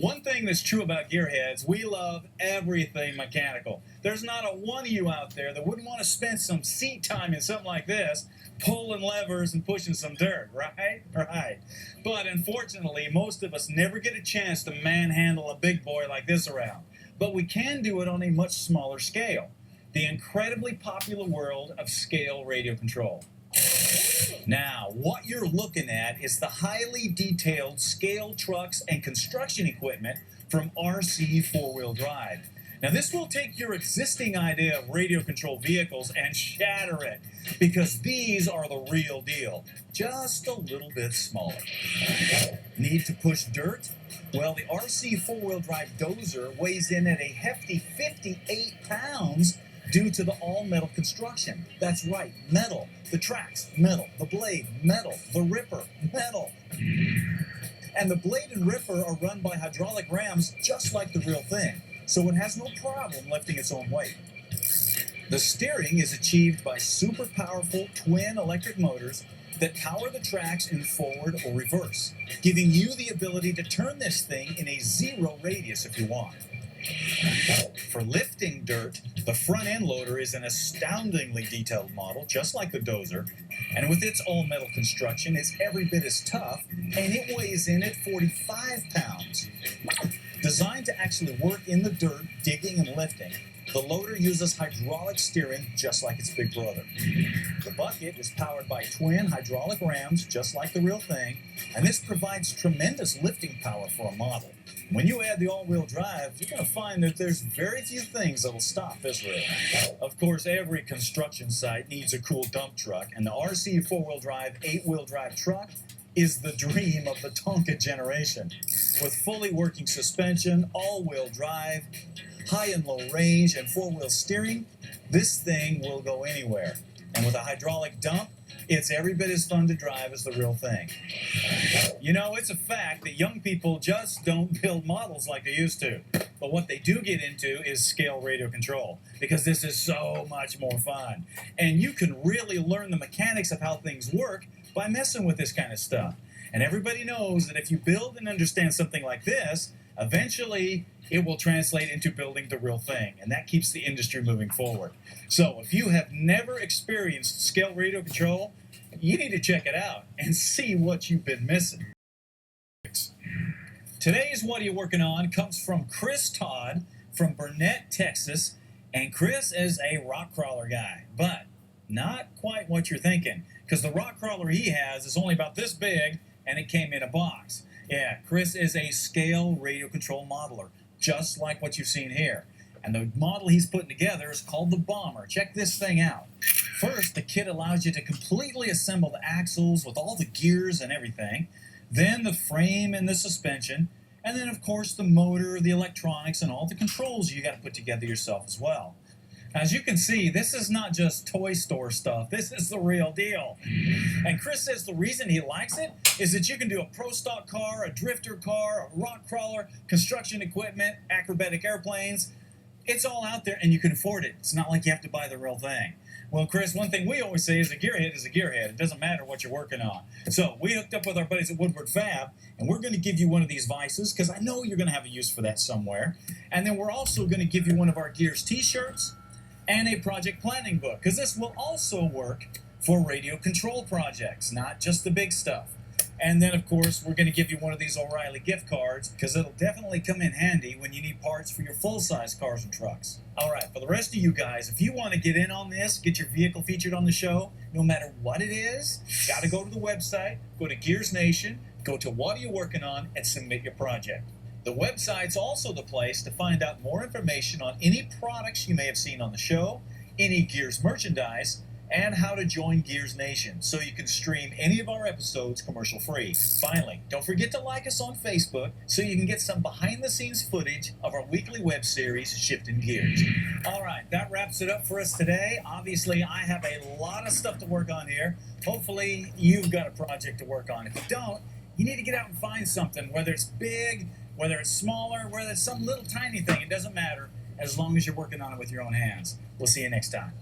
One thing that's true about gearheads, we love everything mechanical. There's not a one of you out there that wouldn't want to spend some seat time in something like this, pulling levers and pushing some dirt, right? Right. But unfortunately, most of us never get a chance to manhandle a big boy like this around. But we can do it on a much smaller scale. The incredibly popular world of scale radio control. Now, what you're looking at is the highly detailed scale trucks and construction equipment from RC4WD. Now, this will take your existing idea of radio control vehicles and shatter it, because these are the real deal, just a little bit smaller. Need to push dirt? Well, the RC4WD Dozer weighs in at a hefty 58 pounds due to the all-metal construction. That's right, metal. The tracks, metal. The blade, metal. The ripper, metal. And the blade and ripper are run by hydraulic rams just like the real thing, so it has no problem lifting its own weight. The steering is achieved by super powerful twin electric motors that power the tracks in forward or reverse, giving you the ability to turn this thing in a zero radius if you want. For lifting dirt, the front end loader is an astoundingly detailed model, just like the Dozer, and with its all-metal construction, it's every bit as tough, and it weighs in at 45 pounds. Designed to actually work in the dirt, digging and lifting, the loader uses hydraulic steering just like its big brother. The bucket is powered by twin hydraulic rams, just like the real thing, and this provides tremendous lifting power for a model. When you add the all-wheel drive, you're going to find that there's very few things that will stop this rig. Of course, every construction site needs a cool dump truck, and the RC 4WD 8-wheel drive truck is the dream of the Tonka generation. With fully working suspension, all-wheel drive, high and low range, and four-wheel steering, this thing will go anywhere. And with a hydraulic dump, it's every bit as fun to drive as the real thing. You know, it's a fact that young people just don't build models like they used to. But what they do get into is scale radio control, because this is so much more fun. And you can really learn the mechanics of how things work by messing with this kind of stuff. And everybody knows that if you build and understand something like this, eventually it will translate into building the real thing, and that keeps the industry moving forward. So if you have never experienced scale radio control, you need to check it out and see what you've been missing. Today's What Are You Working On comes from Chris Todd from Burnett, Texas, and Chris is a rock crawler guy, but not quite what you're thinking, because the rock crawler he has is only about this big, and it came in a box. Yeah, Chris is a scale radio control modeler, just like what you've seen here. And the model he's putting together is called the Bomber. Check this thing out. First, the kit allows you to completely assemble the axles with all the gears and everything, then the frame and the suspension, and then, of course, the motor, the electronics, and all the controls you got to put together yourself as well. As you can see, this is not just toy store stuff. This is the real deal. And Chris says the reason he likes it is that you can do a pro stock car, a drifter car, a rock crawler, construction equipment, acrobatic airplanes. It's all out there and you can afford it. It's not like you have to buy the real thing. Well, Chris, one thing we always say is a gearhead is a gearhead. It doesn't matter what you're working on. So we hooked up with our buddies at Woodward Fab, and we're going to give you one of these vices because I know you're going to have a use for that somewhere. And then we're also going to give you one of our Gears t-shirts and a project planning book, because this will also work for radio control projects, not just the big stuff. And then, of course, we're going to give you one of these O'Reilly gift cards, because it'll definitely come in handy when you need parts for your full-size cars and trucks. All right, for the rest of you guys, if you want to get in on this, get your vehicle featured on the show, no matter what it is, got to go to the website, go to Gears Nation, go to What Are You Working On, and submit your project. The website's also the place to find out more information on any products you may have seen on the show, any Gears merchandise, and how to join Gears Nation so you can stream any of our episodes commercial-free. Finally, don't forget to like us on Facebook so you can get some behind-the-scenes footage of our weekly web series, Shifting Gears. All right, that wraps it up for us today. Obviously, I have a lot of stuff to work on here. Hopefully, you've got a project to work on. If you don't, you need to get out and find something, whether it's big, whether it's smaller, whether it's some little tiny thing. It doesn't matter as long as you're working on it with your own hands. We'll see you next time.